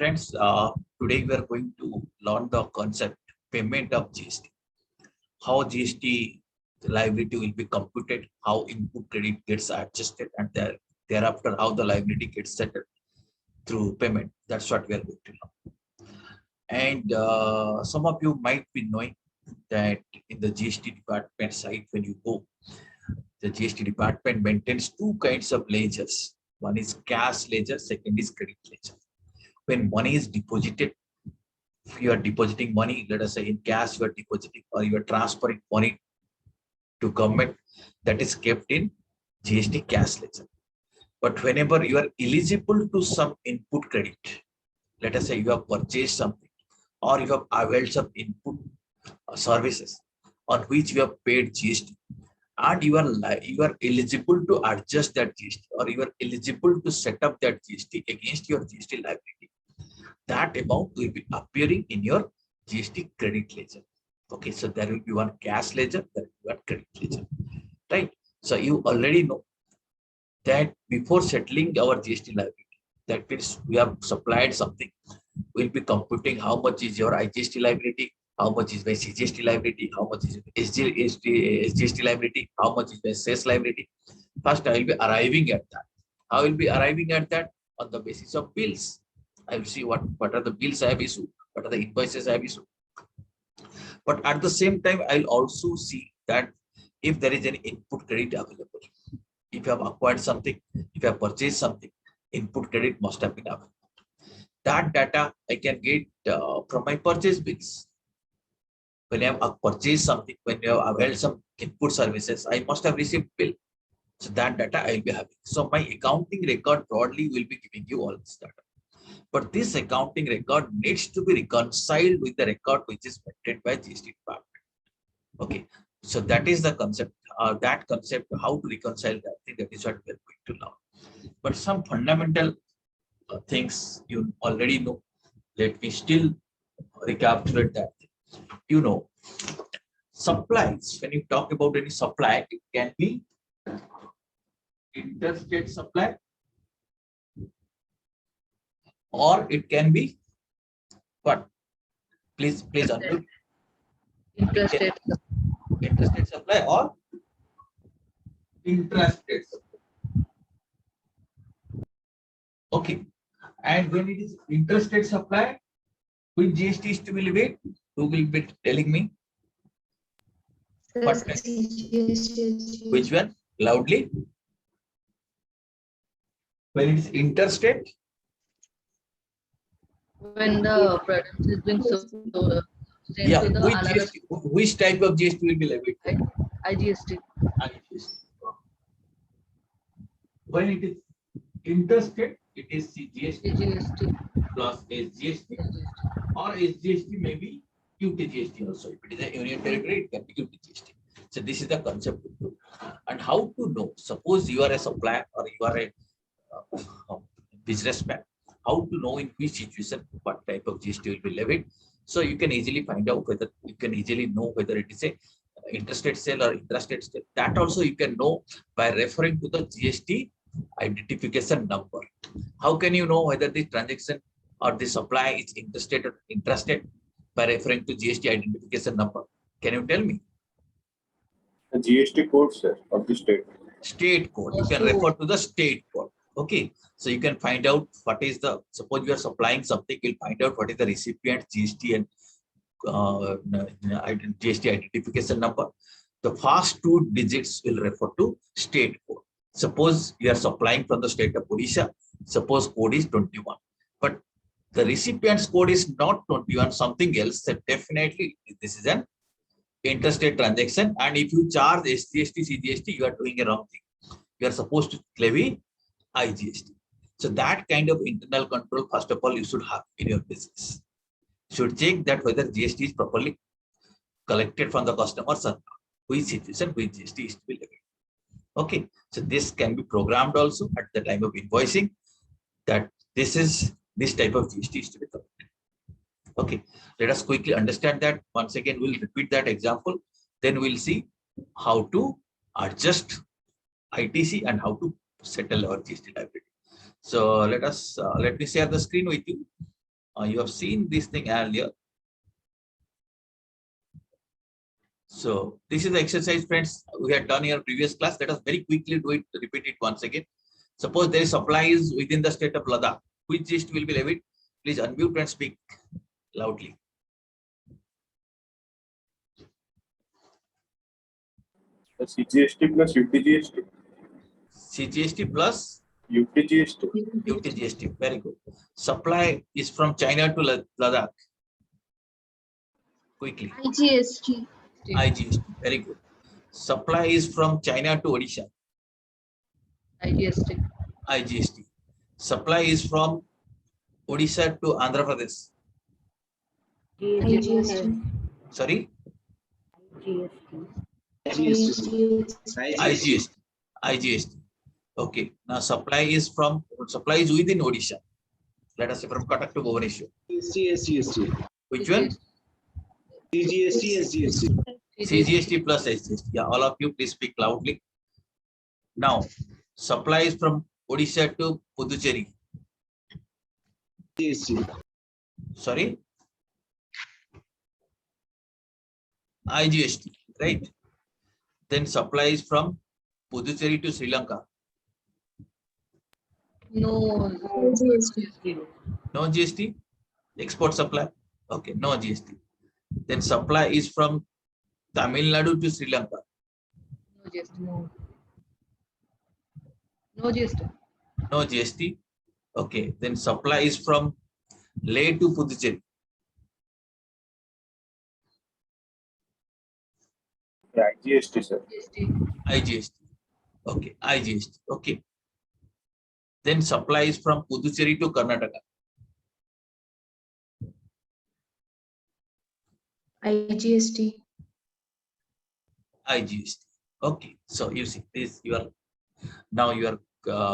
Friends, today we are going to learn the concept payment of GST. How GST liability will be computed, how input credit gets adjusted, and thereafter how the liability gets settled through payment. That's what we are going to learn. And some of you might be knowing that in the GST department side, when you go, the GST department maintains two kinds of ledgers. One is cash ledger, second is credit ledger. When money is deposited, if you are depositing money, let us say in cash, you are depositing or you are transferring money to government, that is kept in GST cash ledger. But whenever you are eligible to some input credit, let us say you have purchased something or you have availed some input services on which you have paid GST, and you are eligible to adjust that GST or you are eligible to set up that GST against your GST liability, that amount will be appearing in your GST credit ledger. Okay, so there will be one cash ledger, there will be one credit ledger, right? So you already know that before settling our GST liability, that means we have supplied something, we'll be computing how much is your IGST liability, how much is my CGST liability, how much is SGST liability, how much is my cess liability. First, I will be arriving at that. I will be arriving at that on the basis of bills. I will see what are the bills I have issued, what are the invoices I have issued. But at the same time, I'll also see that if there is any input credit available. If you have acquired something, if you have purchased something, input credit must have been available. That data I can get from my purchase bills. When I have purchased something, when you have availed some input services, I must have received bill. So that data I will be having. So my accounting record broadly will be giving you all this data. But this accounting record needs to be reconciled with the record which is maintained by GST department. Okay, so that is the concept. That concept, how to reconcile that thing, that is what we are going to learn. But some fundamental things you already know. Let me still recapitulate that. You know, supplies. When you talk about any supply, it can be interstate supply, or it can be what? Please unmute. Interstate Supply or intrastate supply. Okay. And when it is interstate supply, which GST is to be levied? Who will be telling me? What? Which one? Loudly. When it is interstate? When the product is being sold, yeah, which type of GST will be levied? IGST. When it is interstate, it is CGST CGST plus SGST, or SGST may be UTGST also. If it is a union territory, it can be UTGST. So this is the concept. And how to know? Suppose you are a supplier or you are a businessman. How to know in which situation what type of GST will be levied? So you can easily find out whether you can easily know whether it is a interstate sale or intrastate sale. That also you can know by referring to the GST identification number. How can you know whether the transaction or the supply is interstate or intrastate? By referring to GST identification number. Can you tell me? The GST code, sir, of the state. State code. You can refer to the state code. Okay. So you can find out what is the, suppose you are supplying something, you'll find out what is the recipient GST and GST identification number. The first two digits will refer to state code. Suppose you are supplying from the state of Odisha. Suppose code is 21. But the recipient's code is not 21, something else. So definitely this is an interstate transaction. And if you charge SGST, CGST, you are doing a wrong thing. You are supposed to levy IGST. So that kind of internal control, first of all, you should have in your business. You should check that whether GST is properly collected from the customers or not. Which situation, which GST is to be levied. Okay, so this can be programmed also at the time of invoicing that this type of GST is to be collected. Okay, let us quickly understand that. Once again, we'll repeat that example. Then we'll see how to adjust ITC and how to settle our GST liability. So let me share the screen with you. You have seen this thing earlier. So this is the exercise, friends, we had done in our previous class. Let us very quickly do it, repeat it once again. Suppose there is supply is within the state of Ladakh. Which GST will be levied? Please unmute and speak loudly. The CGST plus UTGST. CGST plus UTGST. UTGST. Very good. Supply is from China to Ladakh. Quickly. IGST. IGST. Very good. Supply is from China to Odisha. IGST. IGST. Supply is from Odisha to Andhra Pradesh. IGST. Sorry? IGST. IGST. IGST. Okay. Now supply is within Odisha. Let us say from Cuttack to Bhubaneswar. SGST. Which one? CGST, SGST. CGST plus SGST. Yeah, all of you please speak loudly. Now, supply is from Odisha to Puducherry. GST. Sorry? IGST, right? Then supply is from Puducherry to Sri Lanka. No. IGST. No GST? Export supply? Okay, no GST. Then supply is from Tamil Nadu to Sri Lanka. No GST. No. No GST. No GST. Okay, then supply is from Leh to Puducherry. Yeah, IGST, sir. GST. IGST. Okay, IGST. Okay. Then supply is from Puducherry to Karnataka. IGST. IGST. Okay. So you see this, you are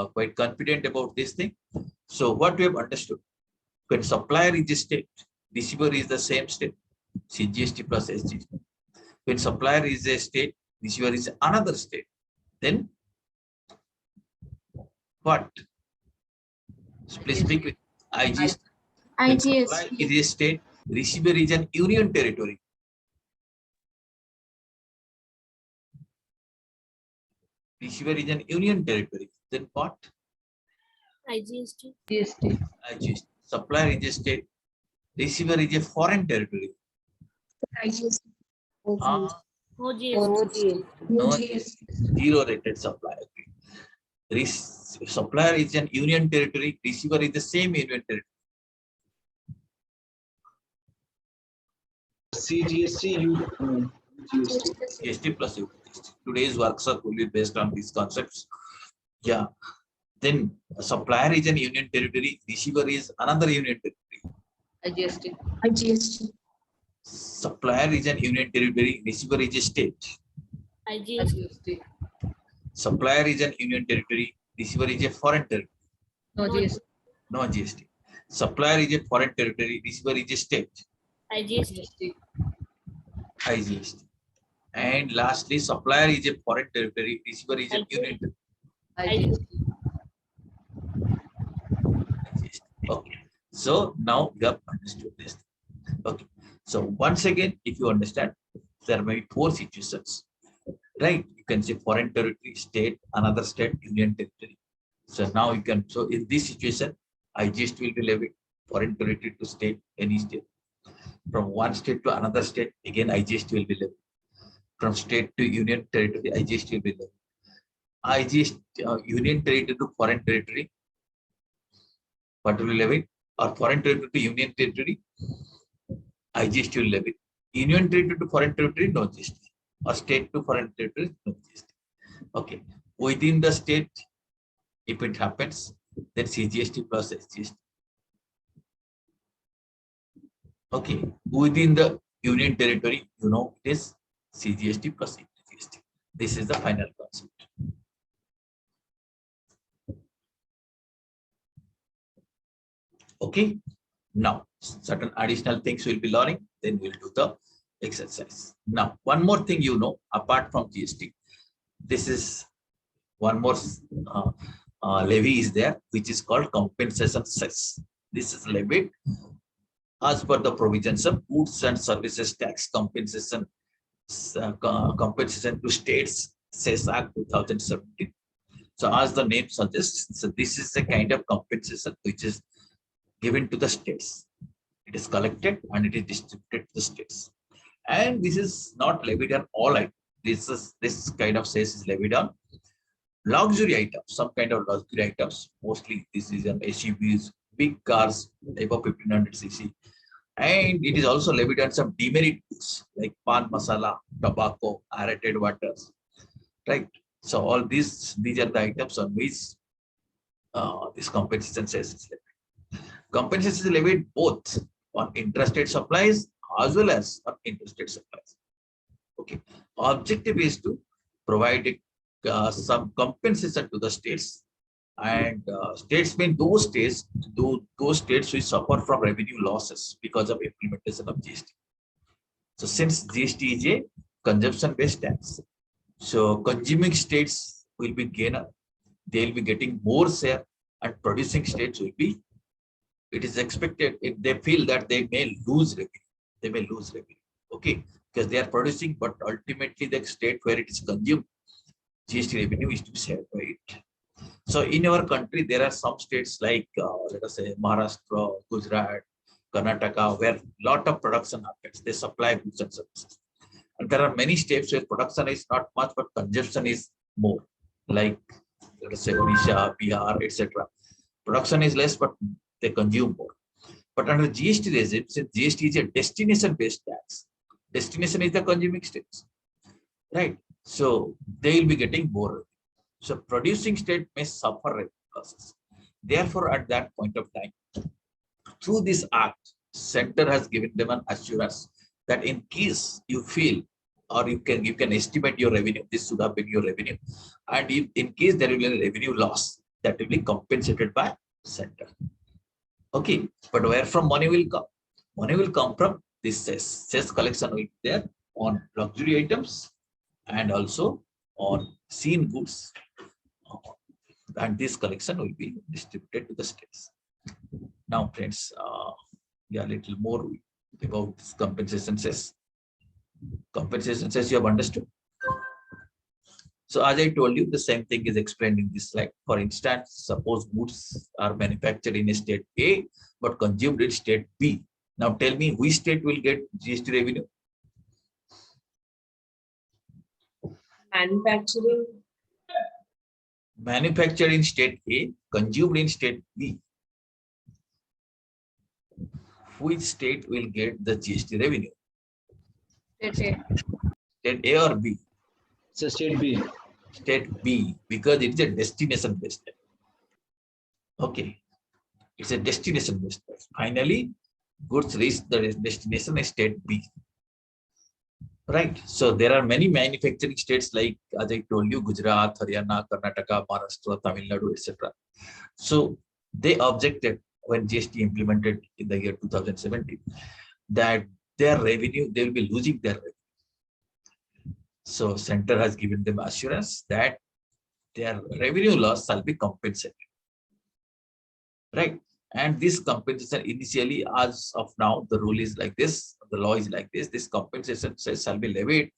quite confident about this thing. So what we have understood, when supplier is a state, receiver is the same state, CGST plus SGST. When supplier is a state, receiver is another state, then what? So please speak with IGST. When supply IGST. is a state, receiver is an union territory. Receiver is an union territory. Then what? IGST. GST. IGST. Supplier is a state, receiver is a foreign territory. IGST. Ah, OGST. no GST. Zero rated supply. Okay. Supplier is an union territory, receiver is the same union territory. CGST, GST. GST plus UTGST. Today's workshop will be based on these concepts. Yeah. Then supplier is an union territory, receiver is another union territory. IGST. IGST. Supplier is an union territory, receiver is a state. IGST. Supplier is an union territory, receiver is a foreign territory. No GST. No GST. Supplier is a foreign territory, receiver is a state. IGST. IGST. And lastly, supplier is a foreign territory, receiver is a union territory. IGST. IGST. Okay. So now you have understood this. Okay. So once again, if you understand, there may be four situations, right? You can say foreign territory, state, another state, union territory. So now you can, so in this situation, IGST will be levied, foreign territory to state, any state. From one state to another state, again IGST will be levied. From state to union territory, IGST will be levied. IGST, union territory to foreign territory, what will be levied? Or foreign territory to union territory, IGST will levy. Union territory to foreign territory, no GST. Or state to foreign territory, no GST. Okay. Within the state, if it happens, then CGST plus SGST. Okay. Within the union territory, you know, it is CGST plus SGST. This is the final concept. Okay. Now, certain additional things we'll be learning, then we'll do the exercise. Now, one more thing you know, apart from GST, this is one more levy is there, which is called compensation cess. This is levied as per the provisions of Goods and Services Tax compensation to states, Cess Act 2017. So as the name suggests, so this is a kind of compensation which is given to the states. It is collected and it is distributed to the states. And this is not levied on all items. This kind of cess is levied on luxury items, some kind of luxury items. Mostly this is on SUVs, big cars above 1500 cc. And it is also levied on some demerit goods like pan masala, tobacco, aerated waters, right? So all these are the items on which this compensation cess is levied. Compensation is levied both on interstate supplies as well as on interstate supplies. Okay. Objective is to provide some compensation to the states, and states mean those states, those states which suffer from revenue losses because of implementation of GST. So since GST is a consumption-based tax, so consuming states will be gainer, they will be getting more share, and producing states will be. It is expected if they feel that they may lose revenue, they may lose revenue. Okay, because they are producing, but ultimately the state where it is consumed, GST revenue is to be shared by it. So in our country, there are some states like, let us say, Maharashtra, Gujarat, Karnataka, where a lot of production happens. They supply goods and services. And there are many states where production is not much, but consumption is more, like, let us say, Odisha, Bihar, etc. Production is less, but they consume more. But under GST regime, since GST is a destination-based tax, destination is the consuming states, right? So they will be getting more. So producing state may suffer revenue losses. Therefore, at that point of time, through this act, center has given them an assurance that in case you feel or you can estimate your revenue, this should have been your revenue, and if in case there will be a revenue loss, that will be compensated by center. Okay, but where from money will come? Money will come from this cess. Cess collection will be there on luxury items and also on seen goods, and this collection will be distributed to the states. Now, friends, yeah, a little more about this compensation cess. Compensation cess you have understood. So as I told you, the same thing is explained in this slide. For instance, suppose goods are manufactured in a state A but consumed in state B. Now tell me which state will get GST revenue? Manufacturing. Manufactured in state A, consumed in state B. Which state will get the GST revenue? State A. State A or B? So state B. State B, because it is a destination based tax. Okay, it's a destination based tax. Finally, goods reach the destination state B. Right. So there are many manufacturing states like, as I told you, Gujarat, Haryana, Karnataka, Maharashtra, Tamil Nadu, etc. So they objected when GST implemented in the year 2017 that their revenue, they will be losing their revenue. So center has given them assurance that their revenue loss shall be compensated. Right. And this compensation initially, as of now, the rule is like this, the law is like this, this compensation shall be levied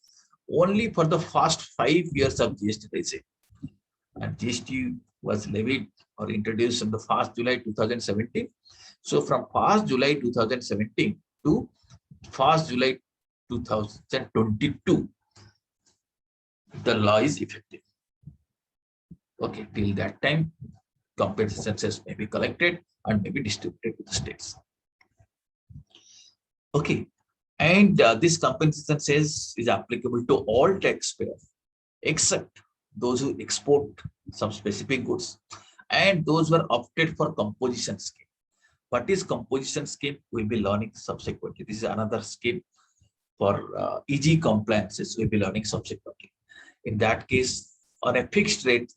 only for the first 5 years of GST regime. And GST was levied or introduced on the 1st July 2017. So from 1st July 2017 to 1st July 2022, the law is effective. Okay, till that time, compensation cess may be collected and may be distributed to the states. Okay, and this compensation cess is applicable to all taxpayers except those who export some specific goods and those who are opted for composition scheme. What is composition scheme? We'll be learning subsequently. This is another scheme for EG compliances. We'll be learning subsequently. In that case, on a fixed rate,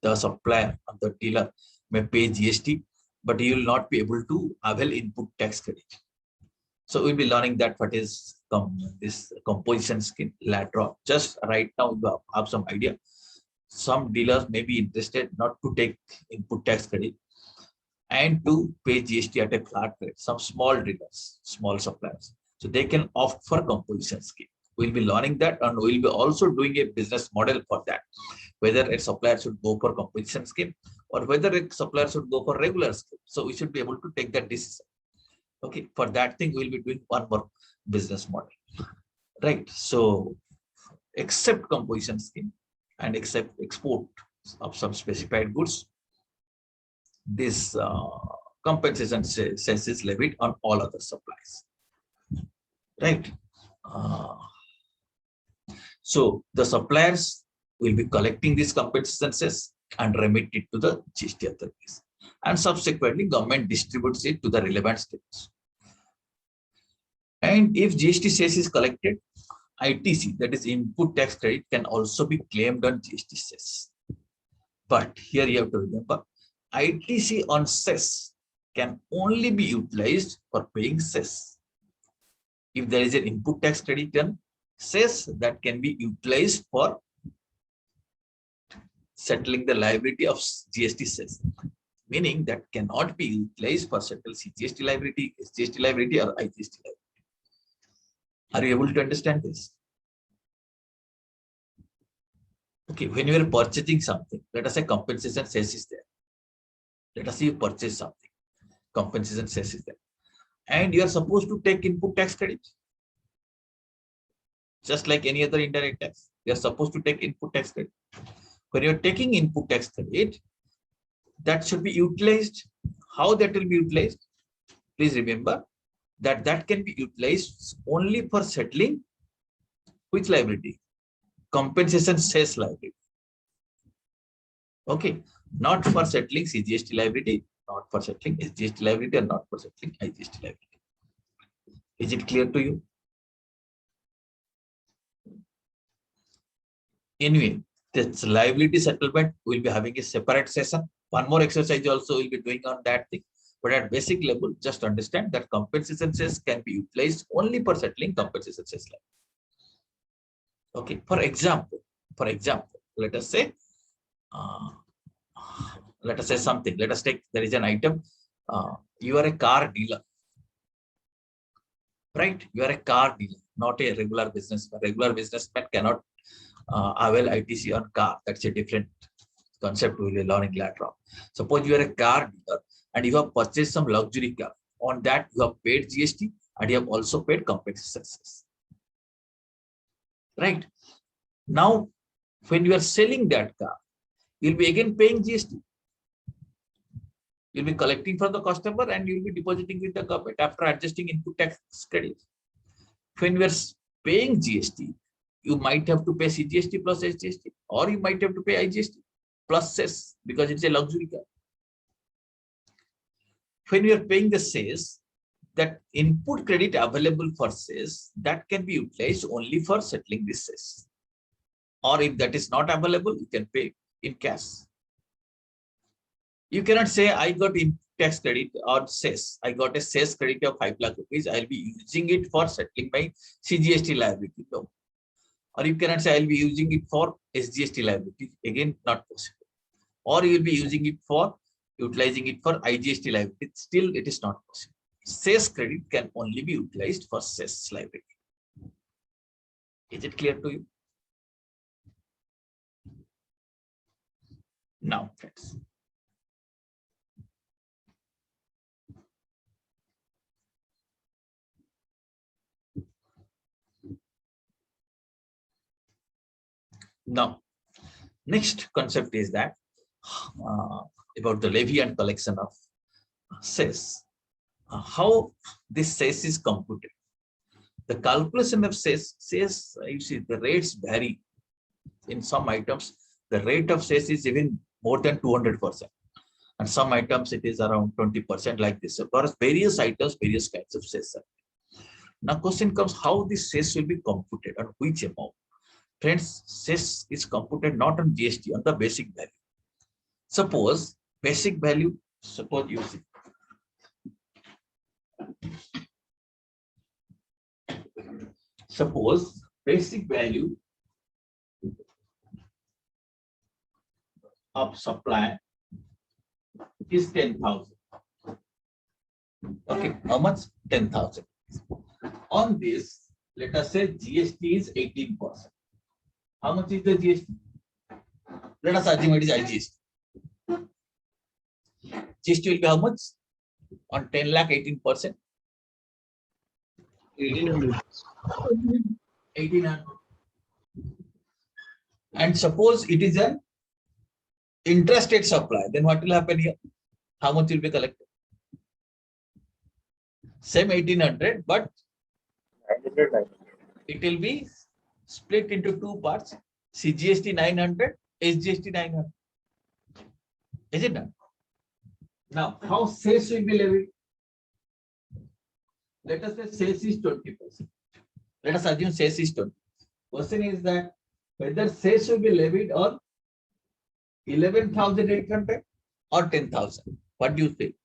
the supplier or the dealer may pay GST, but he will not be able to avail input tax credit. So we'll be learning that what is this composition scheme later on. Just right now, you have some idea. Some dealers may be interested not to take input tax credit, and to pay GST at a flat rate. Some small dealers, small suppliers, so they can opt for composition scheme. We'll be learning that, and we'll be also doing a business model for that, whether a supplier should go for composition scheme or whether a supplier should go for regular scheme. So we should be able to take that decision. Okay, for that thing, we'll be doing one more business model, right? So except composition scheme and except export of some specified goods, this compensation cess is levied on all other supplies, right? So the suppliers will be collecting these compensation cess and remit it to the GST authorities, and subsequently government distributes it to the relevant states. And if GST cess is collected, ITC, that is input tax credit, can also be claimed on GST cess. But here you have to remember, ITC on cess can only be utilized for paying cess. If there is an input tax credit on cess, that can be utilized for settling the liability of GST cess, meaning that cannot be utilized for settle CGST liability, SGST liability, or IGST liability. Are you able to understand this? Okay, when you are purchasing something, let us say compensation cess is there. Let us say you purchase something, compensation cess is there, and you are supposed to take input tax credit. Just like any other indirect tax, you are supposed to take input tax credit. When you are taking input tax credit, that should be utilized. How that will be utilized? Please remember that that can be utilized only for settling which liability? Compensation cess liability. Okay, not for settling CGST liability, not for settling SGST liability, or not for settling IGST liability. Is it clear to you? Anyway, this liability settlement will be having a separate session. One more exercise also will be doing on that thing. But at basic level, just understand that compensation cess can be utilized only for settling compensation cess liability. Okay, for example, let us say something. Let us take, there is an item. You are a car dealer, right? You are a car dealer, not a regular businessman. Regular businessman cannot avail ITC on car. That's a different concept we will be learning later on. Suppose you are a car dealer and you have purchased some luxury car. On that, you have paid GST and you have also paid compensation cess. Right? Now, when you are selling that car, you'll be again paying GST. You'll be collecting from the customer and you'll be depositing with the government after adjusting input tax credit. When you are paying GST, you might have to pay CGST plus SGST, or you might have to pay IGST plus cess because it's a luxury car. When you are paying the cess, that input credit available for cess, that can be utilized only for settling this cess. Or if that is not available, you can pay in cash. You cannot say, I got input tax credit or cess. I got a cess credit of 5 lakh rupees. I'll be using it for settling my CGST liability. No. Or you cannot say, I'll be using it for SGST liability. Again, not possible. Or you will be using it for utilizing it for IGST liability. Still, it is not possible. Cess credit can only be utilized for cess liability. Is it clear to you? Now, friends. Now, next concept is that about the levy and collection of cess. How this cess is computed. The calculation of cess, you see, the rates vary. In some items, the rate of cess is even more than 200%. And some items, it is around 20% like this. So for various items, various kinds of cess. Now, question comes, how this cess will be computed and which amount? Friends, cess is computed not on GST, on the basic value. Suppose basic value, suppose you see. Suppose basic value of supply is 10,000. Okay, how much? 10,000. On this, let us say GST is 18%. How much is the GST? Let us assume it is IGST. GST will be how much? On 10 lakh, 18%. 1800. 1800. And suppose it is an intrastate supply, then what will happen here? How much will be collected? Same 1800, but 900. it will be split into two parts. CGST 900, SGST 900. Is it done? Now, how sales will be levied? Let us say sales is 20%. Let us assume sales is 20%. Question is that whether sales will be levied on 11,800 or 10,000. What do you think?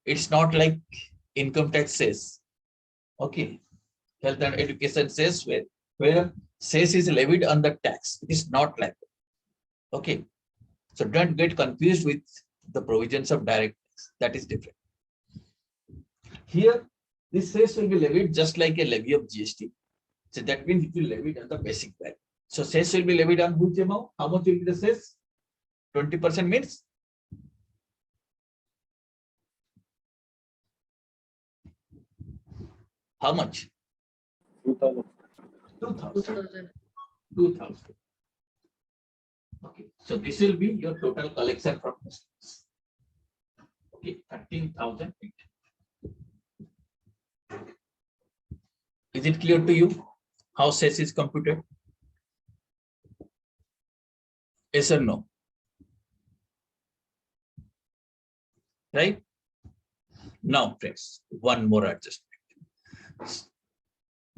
It's not like income tax says. Okay. Health and education says where sales is levied on the tax. It is not like that. Okay. So don't get confused with the provisions of direct tax. That is different. Here, this sales will be levied just like a levy of GST. So that means it will levied on the basic value. So sales will be levied on which amount? How much will be the sales? 20% means how much? 2000. 2,000. 2,000. Okay, so this will be your total collection from customers. Okay, 13,000. Is it clear to you how sales is computed? Yes or no? Right? Now, friends, one more adjustment.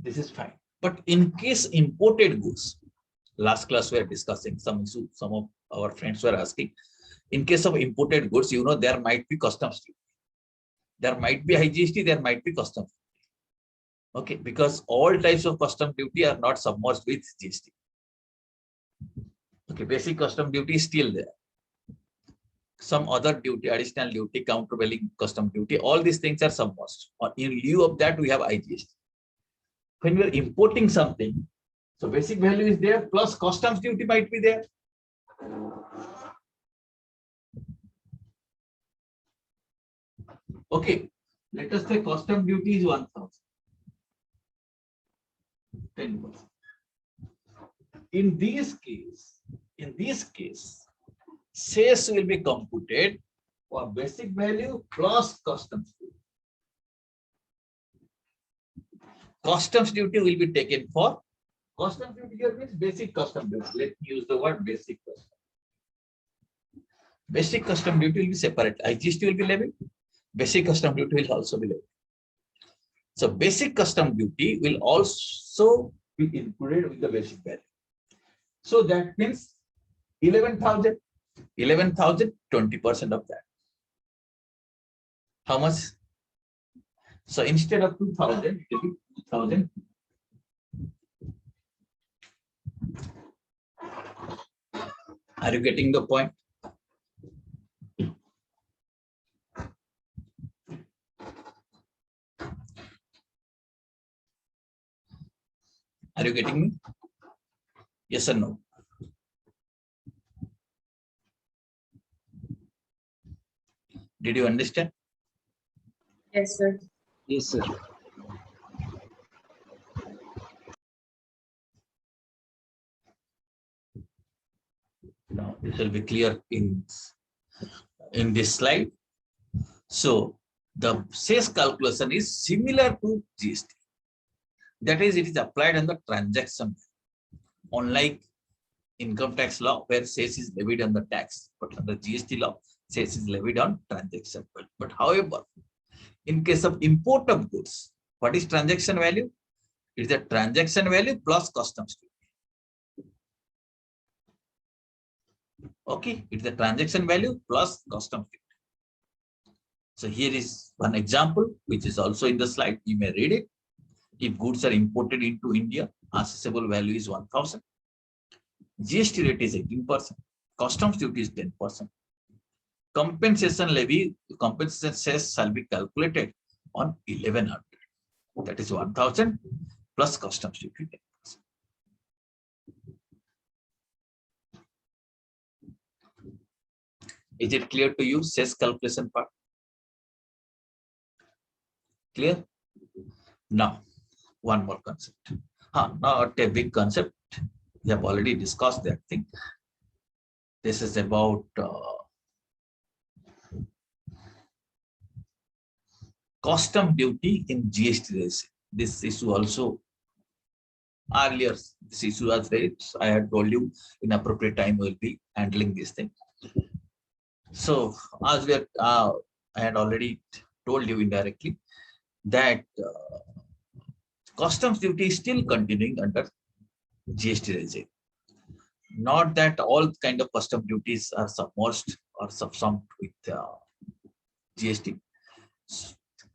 This is fine. But in case imported goods, last class we are discussing some issue, some of our friends were asking. In case of imported goods, you know, there might be customs duty. There might be IGST, there might be customs duty. Okay, because all types of custom duty are not submerged with GST. Okay, basic custom duty is still there. Some other duty, additional duty, countervailing custom duty, all these things are submerged. Or in lieu of that, we have IGST. When we are importing something, so basic value is there, plus customs duty might be there. Okay, let us say custom duty is 1,000. 10%. In this case, sales will be computed for basic value plus customs duty. Customs duty will be taken for customs duty here means basic custom duty. Let me use the word basic custom. Basic custom duty will be separate. IGST will be levied. Basic custom duty will also be levied. So basic custom duty will also be included with the basic value. So that means 11,000, 20% of that. How much? So instead of 2,000, it will be 2,000. Are you getting the point? Are you getting me? Yes or no? Did you understand? Yes, sir. Yes, sir. Now this will be clear in this slide. So the sales calculation is similar to GST. That is, it is applied on the transaction. Unlike income tax law, where sales is levied on the tax, but under GST law, sales is levied on transaction. But however, in case of import of goods, what is transaction value? It is the transaction value plus customs duty. Okay, it's the transaction value plus customs duty. So here is one example, which is also in the slide. You may read it. If goods are imported into India, assessable value is 1,000. GST rate is 18%. Customs duty is 10%. compensation levy, compensation cess shall be calculated on 1100. That is 1000 plus customs duty. Is it clear to you, cess calculation part? Clear? Now, one more concept. Not a big concept. We have already discussed that thing. This is about custom duty in GST regime. This issue also earlier, this issue was raised. I had told you in appropriate time we will be handling this thing. So as we are, I had already told you indirectly that customs duty is still continuing under GST regime. Not that all kind of custom duties are submerged or subsumed with GST.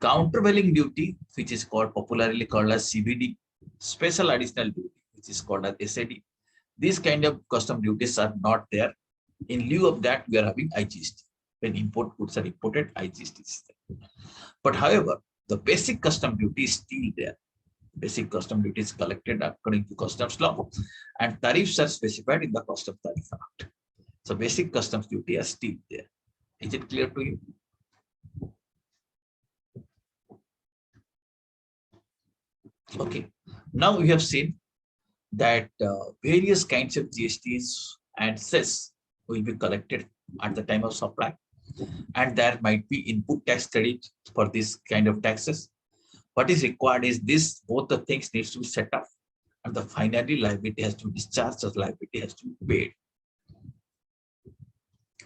Countervailing duty, which is popularly called as CVD, special additional duty, which is called as SAD. These kind of custom duties are not there. In lieu of that, we are having IGST. When import goods are imported, IGST is there. But however, the basic custom duty is still there. Basic custom duty is collected according to customs law, and tariffs are specified in the Customs Tariff Act. So basic customs duty are still there. Is it clear to you? Okay. Now we have seen that various kinds of GSTs and cess will be collected at the time of supply, and there might be input tax credit for this kind of taxes. What is required is this, both the things needs to be set up, and the finally liability has to be discharged, as liability has to be paid.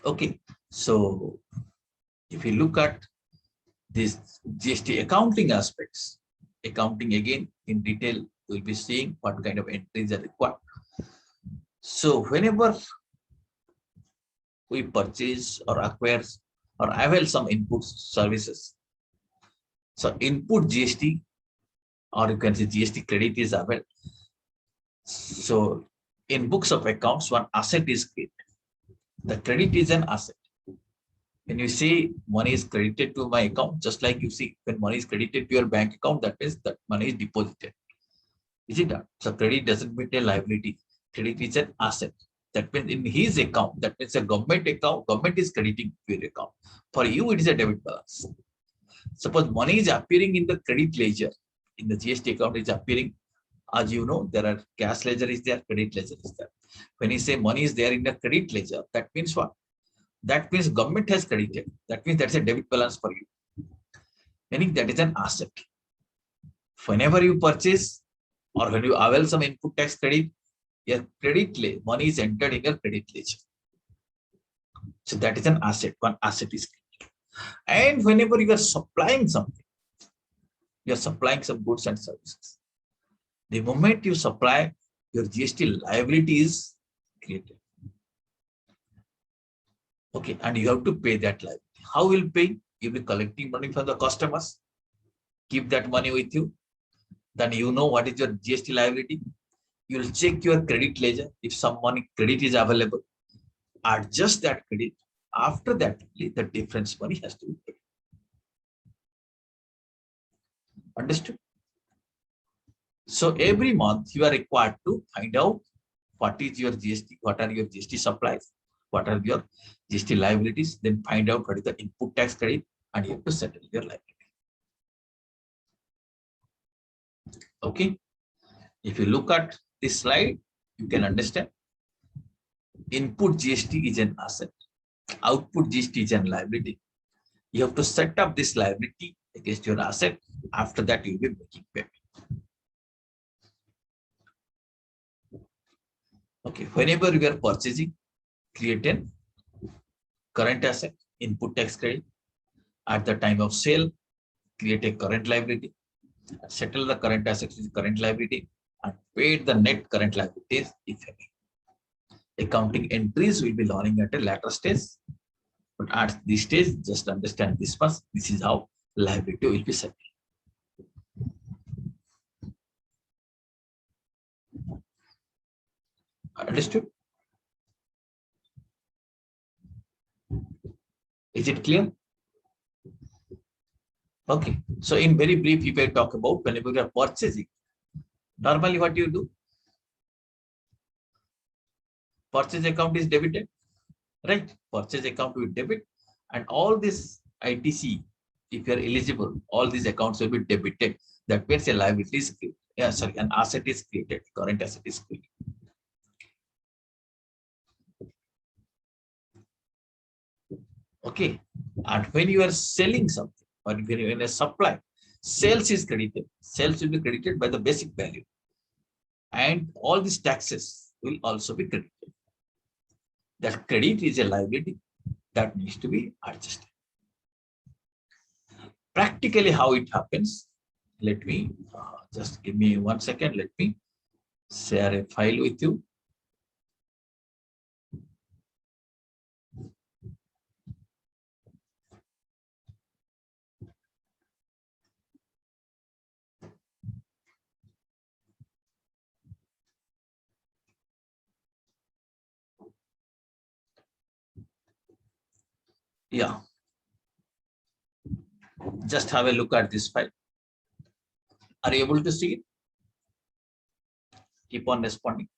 Okay, so if you look at this GST accounting aspects, accounting again in detail, we'll be seeing what kind of entries are required. So whenever we purchase or acquire or avail some input services, so input GST, or you can say GST credit is available. So in books of accounts, one asset is created. The credit is an asset. When you say money is credited to my account, just like you see when money is credited to your bank account, that means that money is deposited. Is it not? So credit doesn't mean a liability. Credit is an asset. That means in his account, that means a government account, government is crediting to your account. For you, it is a debit balance. Suppose money is appearing in the credit ledger, in the GST account is appearing, as you know, there are cash ledger is there, credit ledger is there. When you say money is there in the credit ledger, that means what? That means government has credited. That means that's a debit balance for you. Meaning that is an asset. Whenever you purchase or when you avail some input tax credit, your credit money is entered in your credit ledger. So that is an asset. One asset is credited. And whenever you are supplying something, you are supplying some goods and services. The moment you supply, your GST liability is created. Okay, and you have to pay that liability. How will you pay? You'll be collecting money from the customers. Keep that money with you. Then you know what is your GST liability. You will check your credit ledger. If some money credit is available, adjust that credit. After that, the difference money has to be paid. Understood? So every month you are required to find out what is your GST, what are your GST supplies, what are your GST liabilities, then find out what is the input tax credit, and you have to settle your liability. Okay. If you look at this slide, you can understand input GST is an asset, output GST is an liability. You have to set up this liability against your asset. After that, you will be making payment. Okay, whenever you are purchasing, create a current asset, input tax credit. At the time of sale, create a current liability, settle the current assets with current liability, and pay the net current liabilities if any. Accounting entries will be learning at a later stage, but at this stage, just understand this much. This is how liability will be settled. Understood? Is it clear? Okay. So in very brief, if I talk about whenever you are purchasing, normally what you do? Purchase account is debited, right? Purchase account will debit, and all this ITC, if you are eligible, all these accounts will be debited. That means a liability is created. Yeah, sorry, an asset is created. Current asset is created. Okay. And when you are selling something, or when you are in a supply, sales is credited. Sales will be credited by the basic value. And all these taxes will also be credited. That credit is a liability that needs to be adjusted. Practically how it happens, let me just give me 1 second. Let me share a file with you. Yeah. Just have a look at this file. Are you able to see it? Keep on responding.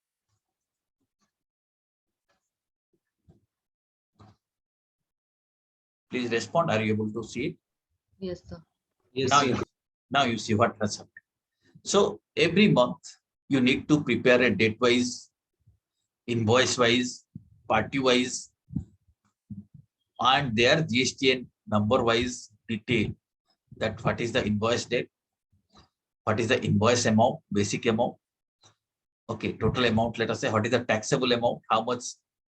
Please respond. Are you able to see it? Yes, sir. Yes, Now sir. now you see what has happened. So every month you need to prepare a date wise, invoice wise, party wise, and their GSTN number wise detail, that what is the invoice date, what is the invoice amount, basic amount, okay, total amount, let us say, what is the taxable amount, how much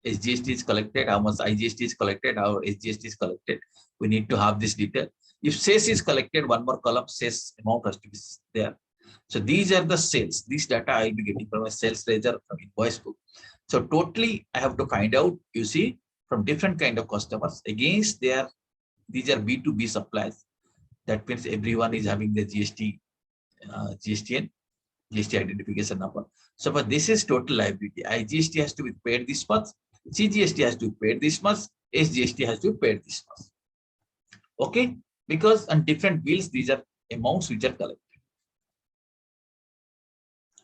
SGST is collected, how much IGST is collected, how SGST is collected. We need to have this detail. If sales is collected, one more column, sales amount has to be there. So these are the sales. This data I will be getting from a sales ledger, from invoice book. So totally I have to find out, you see, from different kind of customers against their, these are B2B suppliers. That means everyone is having the GST, GSTN, GST identification number. So but this is total liability. IGST has to be paid this month, CGST has to be paid this month, SGST has to be paid this month. Okay, because on different bills, these are amounts which are collected.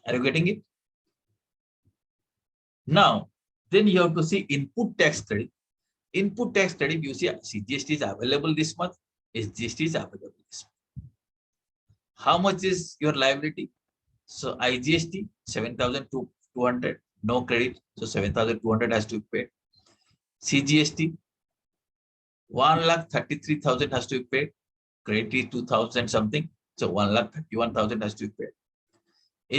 Are you getting it? Now, then you have to see input tax credit. Input tax credit, you see CGST is available this month, SGST is available this month. How much is your liability? So IGST 7,200, no credit, so 7,200 has to be paid. CGST 1,33,000 has to be paid. Credit is 2,000 something, so 1,31,000 has to be paid.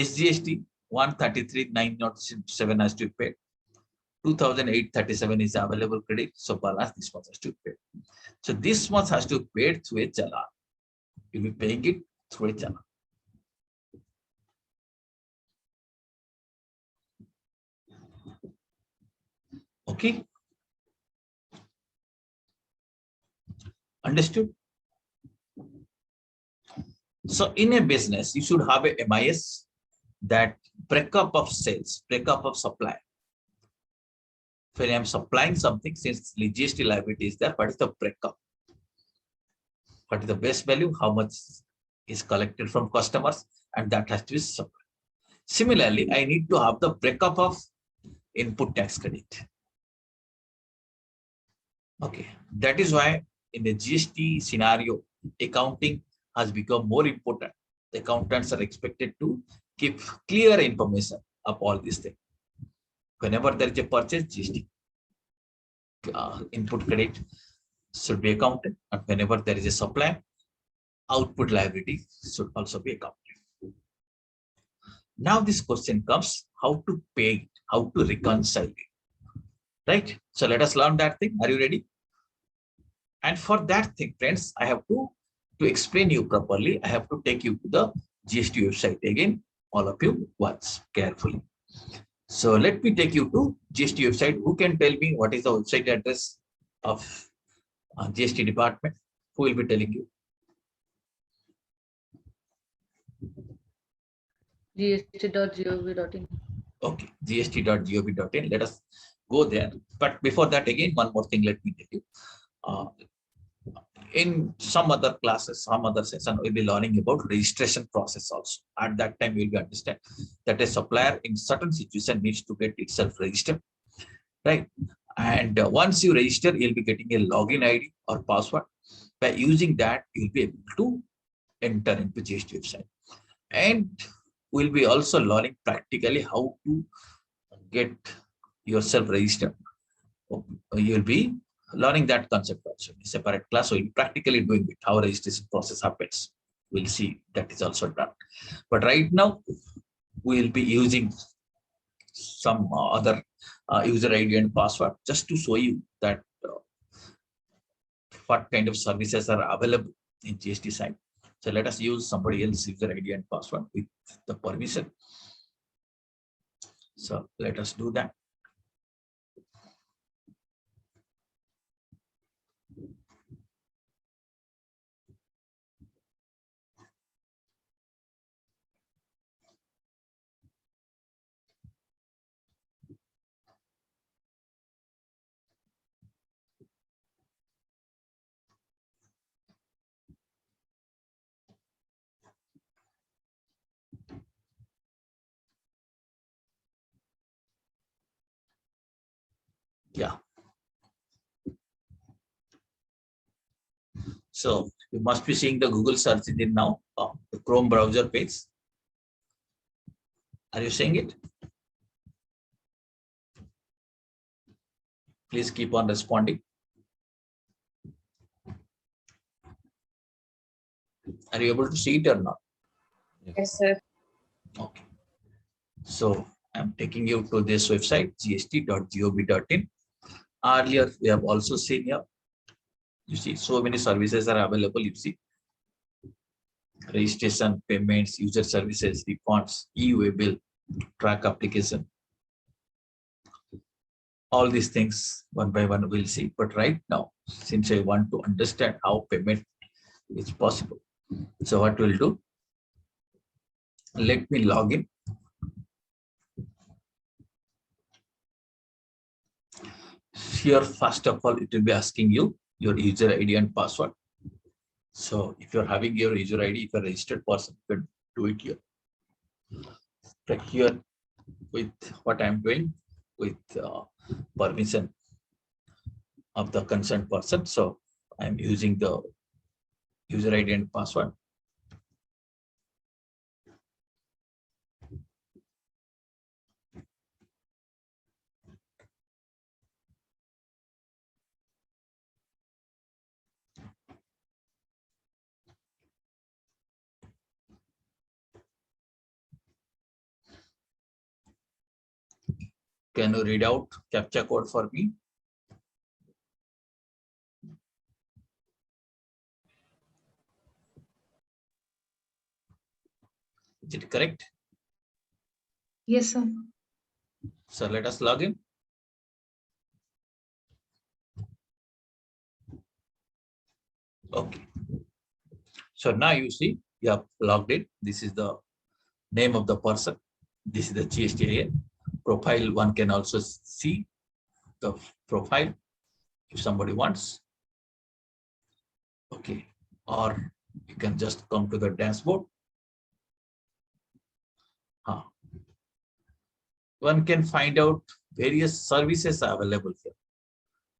SGST 133,907 has to be paid. 2,837 is available credit, so balance this much has to be paid. So this much has to be paid through a challan. You'll be paying it through a challan. Okay. Understood? So in a business, you should have a MIS, that breakup of sales, breakup of supply. When I'm supplying something, since GST liability is there, what is the breakup? What is the base value? How much is collected from customers? And that has to be supplied. Similarly, I need to have the breakup of input tax credit. Okay, that is why in the GST scenario, accounting has become more important. The accountants are expected to keep clear information of all these things. Whenever there is a purchase, GST input credit should be accounted, and whenever there is a supply, output liability should also be accounted. Now this question comes, how to pay it, how to reconcile it, right? So let us learn that thing. Are you ready? And for that thing, friends, I have to explain you properly, I have to take you to the GST website again, all of you once carefully. So let me take you to GST website. Who can tell me what is the website address of GST department? Who will be telling you? gst.gov.in. Okay, gst.gov.in. Let us go there. But before that, again, one more thing, let me tell you. In some other classes, some other session, we'll be learning about registration process also. At that time, you'll be understand that a supplier in certain situation needs to get itself registered, right? And once you register, you'll be getting a login ID or password. By using that, you'll be able to enter into GST website. And we'll be also learning practically how to get yourself registered. You'll be learning that concept also in a separate class. So you'll be practically doing it, how registration process happens. We'll see that is also done. But right now, we'll be using some other user ID and password just to show you that what kind of services are available in GST side. So let us use somebody else's user ID and password with the permission. So let us do that. Yeah. So you must be seeing the Google search engine now, the Chrome browser page. Are you seeing it? Please keep on responding. Are you able to see it or not? Yes, sir. Okay. So I'm taking you to this website, gst.gov.in. Earlier, we have also seen here. You see, so many services are available. You see, registration, payments, user services, refunds, e-way bill, track application. All these things one by one we'll see. But right now, since I want to understand how payment is possible, so what we'll do, let me log in. Here, first of all, it will be asking you your user ID and password. So if you're having your user ID, if you're a registered person, you can do it here. Like here, with what I'm doing, with permission of the concerned person. So I'm using the user ID and password. Can you read out CAPTCHA code for me? Is it correct? Yes, sir. So let us log in. Okay. So now you see you have logged in. This is the name of the person. This is the GST profile. One can also see the profile if somebody wants. Okay. Or you can just come to the dashboard. One can find out various services available here.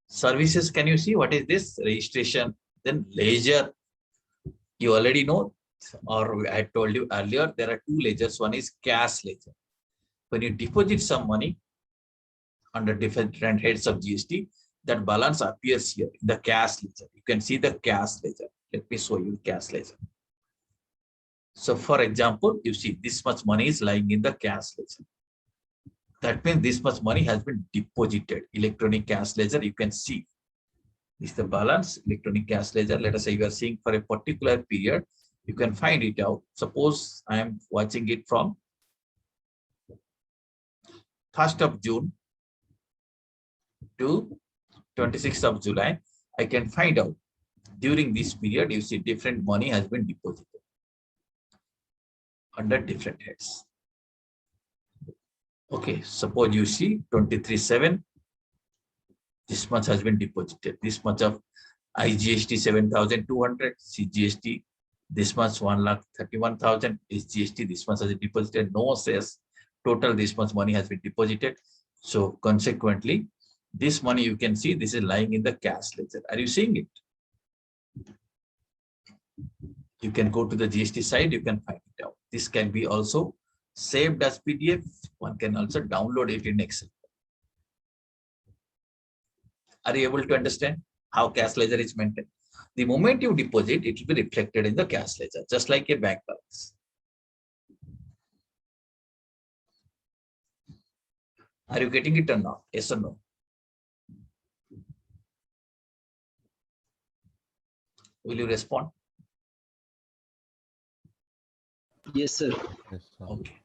Services, can you see what is this? Registration, then ledger. You already know, or I told you earlier, there are two ledgers. One is cash ledger. When you deposit some money under different heads of GST, that balance appears here in the cash ledger. You can see the cash ledger. Let me show you cash ledger. So for example, you see this much money is lying in the cash ledger. That means this much money has been deposited. Electronic cash ledger, you can see. This is the balance, electronic cash ledger. Let us say you are seeing for a particular period, you can find it out. Suppose I am watching it from 1st of June to 26th of July. I can find out during this period, you see different money has been deposited under different heads. Okay, suppose you see 23/7, this much has been deposited. This much of IGST 7,200, CGST this much 1,31,000, SGST this much has been deposited, no cess, total this much money has been deposited. So consequently, this money you can see this is lying in the cash ledger. Are you seeing it? You can go to the GST side, you can find it out. This can be also saved as PDF. One can also download it in Excel. Are you able to understand how cash ledger is maintained? The moment you deposit, it will be reflected in the cash ledger, just like a bank balance. Are you getting it or not? Yes or no? Will you respond? Yes, sir. Yes, sir. Okay.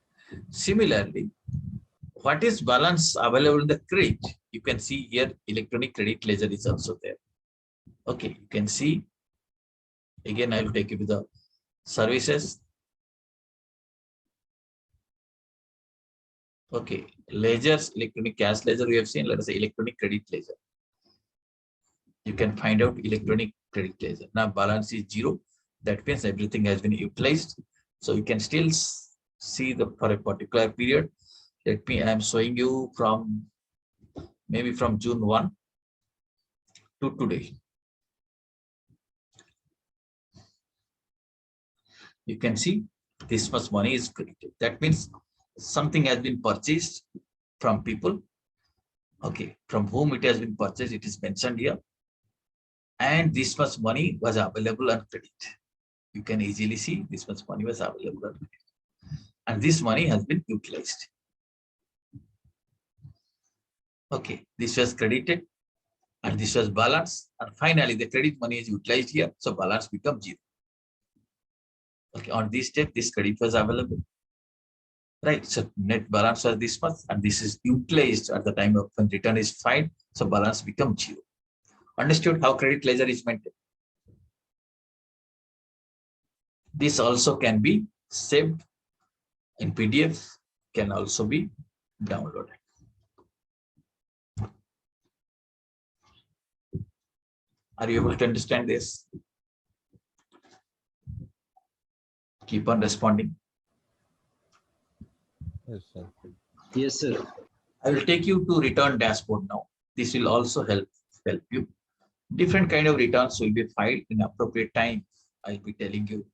Similarly, what is balance available in the credit? You can see here electronic credit ledger is also there. Okay, you can see. Again, I will take you to the services. Okay, ledgers, electronic cash ledger we have seen. Let us say electronic credit ledger. You can find out electronic credit ledger. Now balance is 0. That means everything has been utilized. So you can still see the for a particular period. Let me, I am showing you from maybe from June 1 to today. You can see this much money is credited. That means something has been purchased from people. Okay, from whom it has been purchased, it is mentioned here. And this much money was available on credit. You can easily see this much money was available on credit. And this money has been utilized. Okay, this was credited and this was balance. And finally, the credit money is utilized here. So balance becomes 0. Okay, on this date, this credit was available. Right, so net balance was this much, and this is utilized at the time of when return is filed. So balance becomes 0. Understood how credit ledger is maintained? This also can be saved in PDF, can also be downloaded. Are you able to understand this? Keep on responding. Yes, sir. Yes, sir. I will take you to return dashboard now. This will also help you. Different kind of returns will be filed in appropriate time. I'll be telling you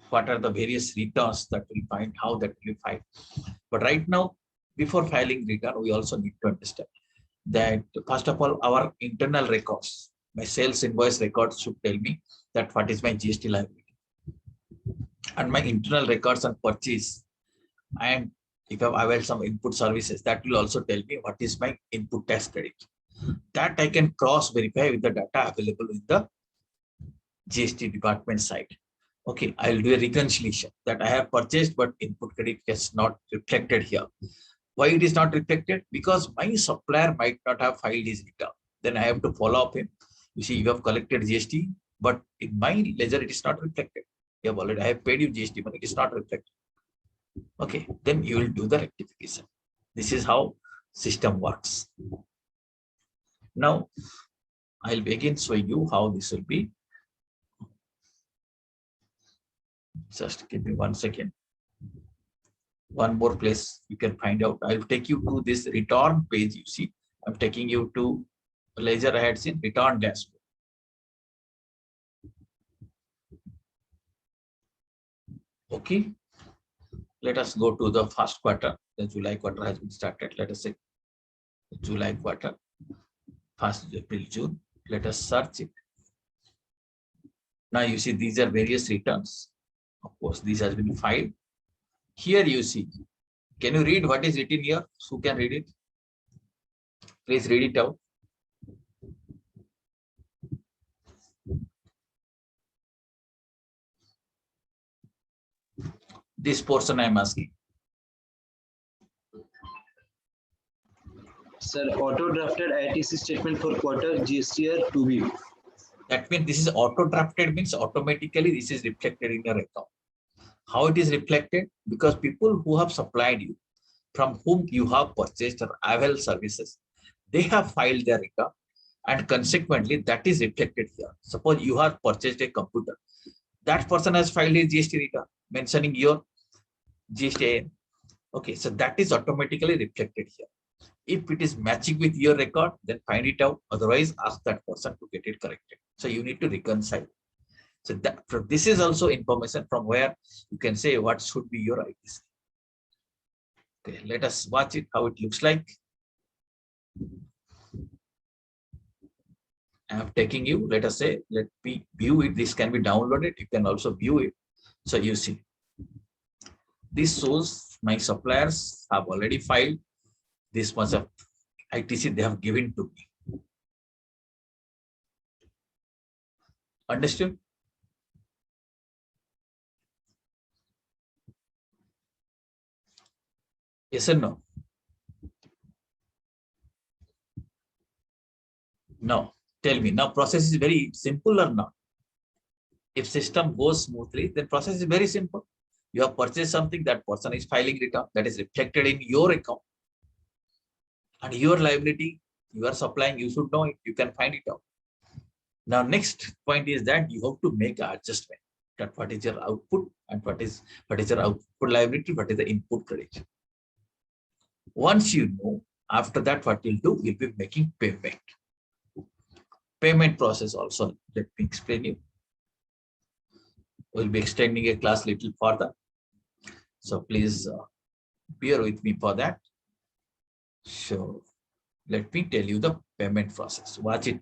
what are the various returns that will find, how that will be filed. But right now, before filing return, we also need to understand that first of all, our internal records, my sales invoice records should tell me that what is my GST liability. And my internal records on purchase, and if I have some input services, that will also tell me what is my input tax credit. That I can cross verify with the data available in the GST department side. Okay, I will do a reconciliation that I have purchased, but input credit is not reflected here. Why it is not reflected? Because my supplier might not have filed his return. Then I have to follow up him. You see, you have collected GST, but in my ledger it is not reflected. You have already, I have paid you GST, but it is not reflected. Okay, then you will do the rectification. This is how system works. Now, I'll begin showing you how this will be. Just give me 1 second. One more place you can find out. I'll take you to this return page. You see, I'm taking you to ledger I had seen return dashboard. Okay, let us go to the first quarter. The July quarter has been started. Let us say July quarter, 1st April, June. Let us search it. Now you see these are various returns. Of course, this has been filed. Here you see. Can you read what is written here? Who can read it? Please read it out. This portion I am asking. Sir, auto drafted ITC statement for quarter GST year 2B. That means this is auto drafted, means automatically this is reflected in your account. How it is reflected? Because people who have supplied you, from whom you have purchased or availed services, they have filed their return and consequently that is reflected here. Suppose you have purchased a computer, that person has filed a GST return mentioning your GST. Okay, so that is automatically reflected here. If it is matching with your record, then find it out. Otherwise, ask that person to get it corrected. So you need to reconcile. So that this is also information from where you can say what should be your ITC. Okay, let us watch it how it looks like. I am taking you. Let us say, let me view it. This can be downloaded. You can also view it. So you see, this shows my suppliers have already filed this much of ITC they have given to me. Understood? Yes or no? No. Tell me. Now process is very simple or not? If system goes smoothly, then process is very simple. You have purchased something, that person is filing return, that is reflected in your account. And your liability, you are supplying, you should know it, you can find it out. Now, next point is that you have to make an adjustment. That what is your output and what is your output liability, what is the input credit. Once you know, after that, what you'll do, you'll be making payment. Payment process also, let me explain you. We'll be extending a class little further. So please bear with me for that. So let me tell you the payment process. Watch it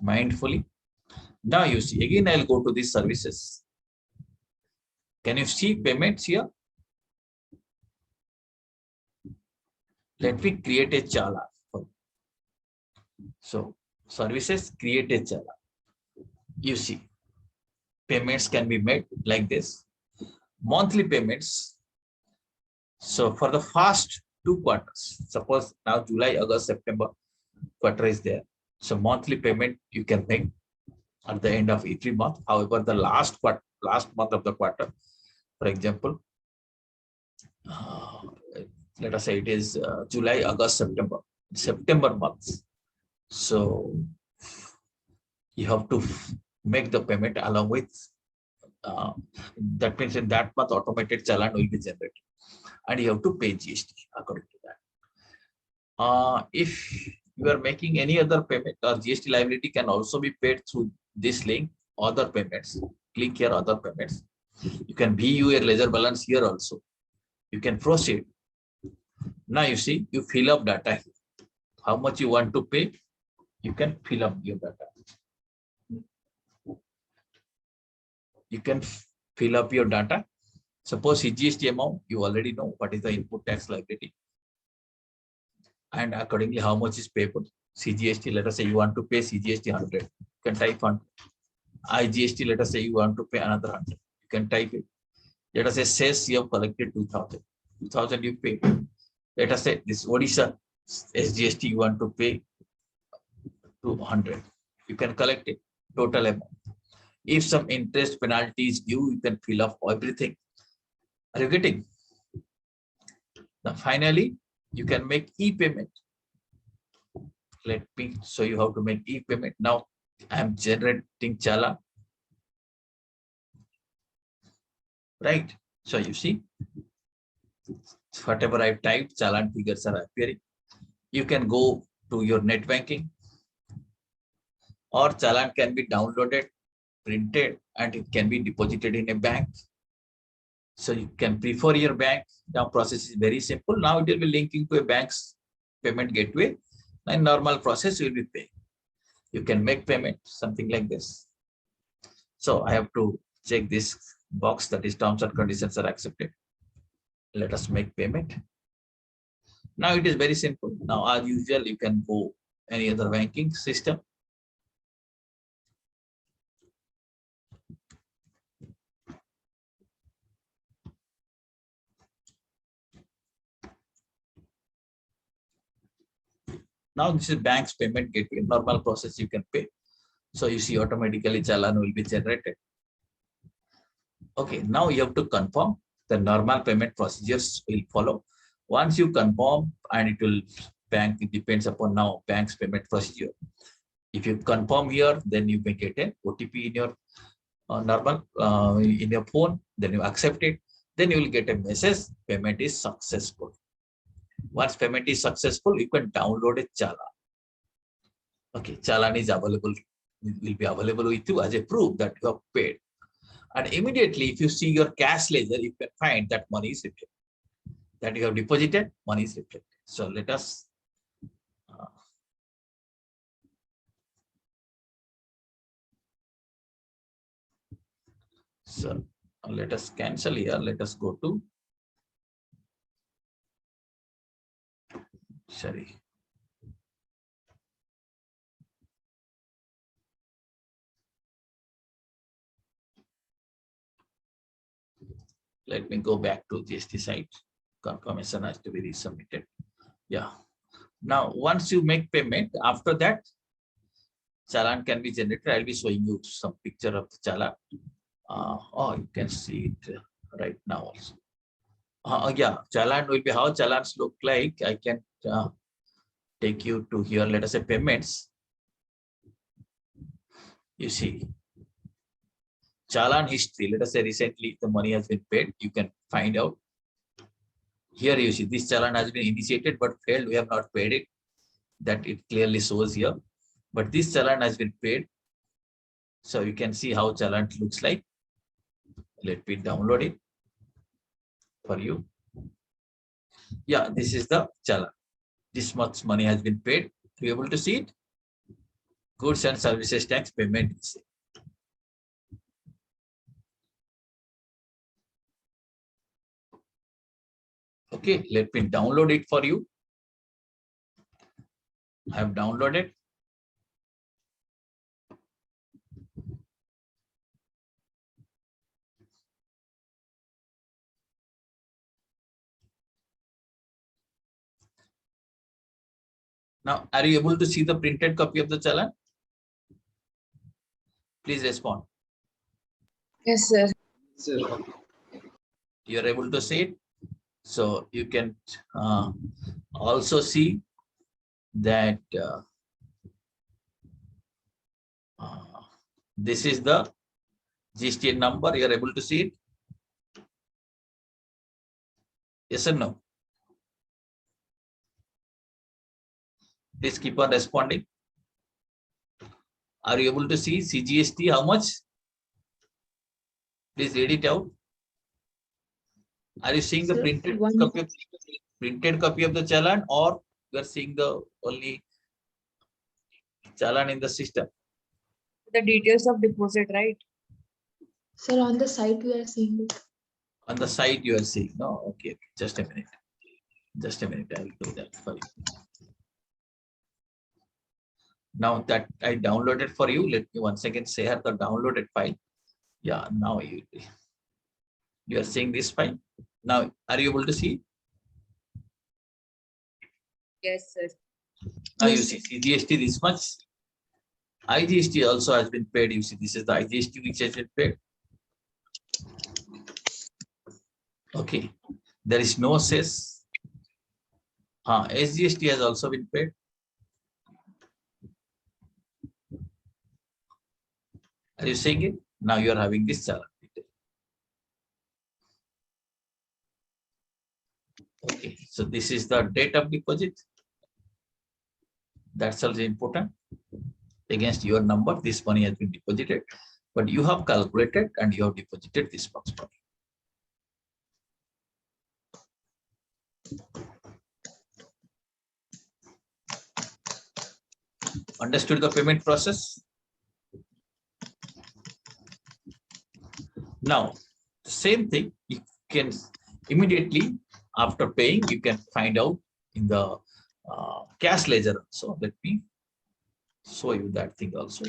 mindfully. Now you see, again, I'll go to these services. Can you see payments here? Let me create a chala. So services, create a chala. You see, payments can be made like this. Monthly payments. So for the first 2 quarters, suppose now July, August, September quarter is there. So monthly payment you can make at the end of every month. However, the last month of the quarter, for example, let us say it is July, August, September months. So you have to make the payment along with that means in that month automated challan will be generated and you have to pay GST according to that. If you are making any other payment or GST liability can also be paid through this link, other payments. Click here, other payments. You can view your ledger balance here also. You can proceed. Now you see, you fill up data here. How much you want to pay, you can fill up your data. You can fill up your data. Suppose GST amount, you already know what is the input tax liability. And accordingly, how much is payable. CGST, let us say you want to pay CGST 100. You can type on IGST, let us say you want to pay another 100. You can type it. Let us say cess you have collected 2000. 2000 you pay. Let us say this Odisha SGST you want to pay 200. You can collect it, total amount. If some interest penalty is due, you can fill up everything. Are you getting? Now finally, you can make e-payment. Let me show you how to make e-payment. Now I am generating chala. Right. So you see, whatever I typed, challan figures are appearing. You can go to your net banking, or challan can be downloaded, printed, and it can be deposited in a bank. So you can prefer your bank. Now process is very simple. Now it will be linking to a bank's payment gateway. And normal process will be paying. You can make payment, something like this. So I have to check this box, that is terms and conditions are accepted. Let us make payment. Now it is very simple. Now as usual, you can go any other banking system. Now this is bank's payment gateway. Normal process you can pay. So you see automatically challan will be generated. Okay, now you have to confirm the normal payment procedures will follow. Once you confirm and it will bank, it depends upon now bank's payment procedure. If you confirm here, then you may get an OTP in your normal in your phone, then you accept it, then you will get a message payment is successful. Once payment is successful, you can download a challan. Okay, challan is available, will be available with you as a proof that you have paid. And immediately, if you see your cash ledger, you can find that money is reflected. That you have deposited, money is reflected. So let us let us cancel here. Let us go to sorry. Let me go back to GST site. Confirmation has to be resubmitted. Yeah. Now, once you make payment, after that, challan can be generated. I'll be showing you some picture of the challan. Oh, you can see it right now also. Yeah, challan will be how challans look like. I can take you to here. Let us say payments. You see, challan history. Let us say recently the money has been paid. You can find out. Here you see this challan has been initiated but failed. We have not paid it. That it clearly shows here. But this challan has been paid. So you can see how challan looks like. Let me download it for you. Yeah, this is the challan. This much money has been paid. Are you able to see it? Goods and services tax payment. Okay, let me download it for you. I have downloaded. Now, are you able to see the printed copy of the challan? Please respond. Yes, sir. Sir. You are able to see it. So you can also see that this is the GSTN number. You are able to see it. Yes or no? Please keep on responding. Are you able to see CGST? How much? Please read it out. Are you seeing the Sir, printed copy of the challan, or you are seeing the only challan in the system? The details of deposit, right? Sir, on the site we are seeing it. On the side you are seeing. No, okay. Just a minute. Just a minute. I will do that for you. Now that I downloaded for you, let me once again share the downloaded file. Yeah, now you are seeing this file. Now, are you able to see? Yes, sir. Now you Yes, see CGST this much. IGST also has been paid. You see, this is the IGST which has been paid. Okay, there is no cess. SGST has also been paid. Are you seeing it? Now you are having this challan. Okay, so this is the date of deposit. That's also important. Against your number, this money has been deposited, but you have calculated and you have deposited this much money. Understood the payment process? Now, same thing, you can immediately after paying, you can find out in the cash ledger. So let me show you that thing also.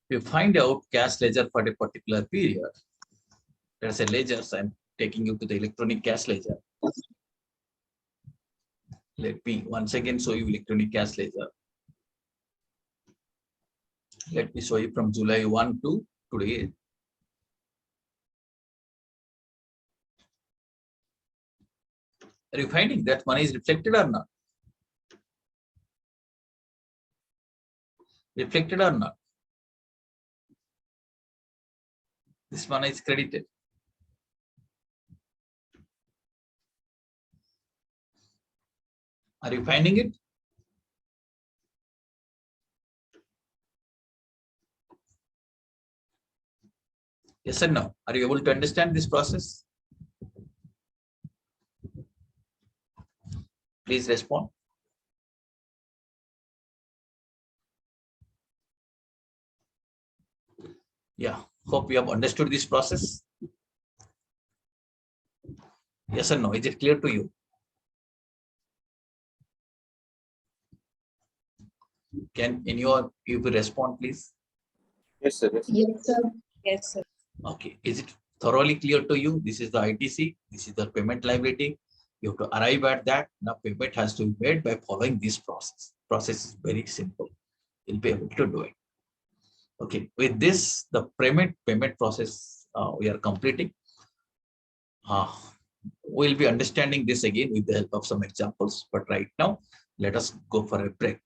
You find out cash ledger for a particular period. There's a ledger, so I'm taking you to the electronic cash ledger. Let me once again show you electronic cash ledger. Let me show you from July 1 to today. Are you finding that money is reflected or not? Reflected or not? This money is credited. Are you finding it? Yes or no? Are you able to understand this process? Please respond. Yeah, hope you have understood this process. Yes or no? Is it clear to you? Can anyone you will respond, please? Yes, sir. Yes. Yes, sir. Yes, sir. Okay. Is it thoroughly clear to you? This is the ITC. This is the payment liability. You have to arrive at that. Now payment has to be made by following this process. Process is very simple. You'll be able to do it. Okay. With this, the payment process we are completing. We'll be understanding this again with the help of some examples. But right now, let us go for a break.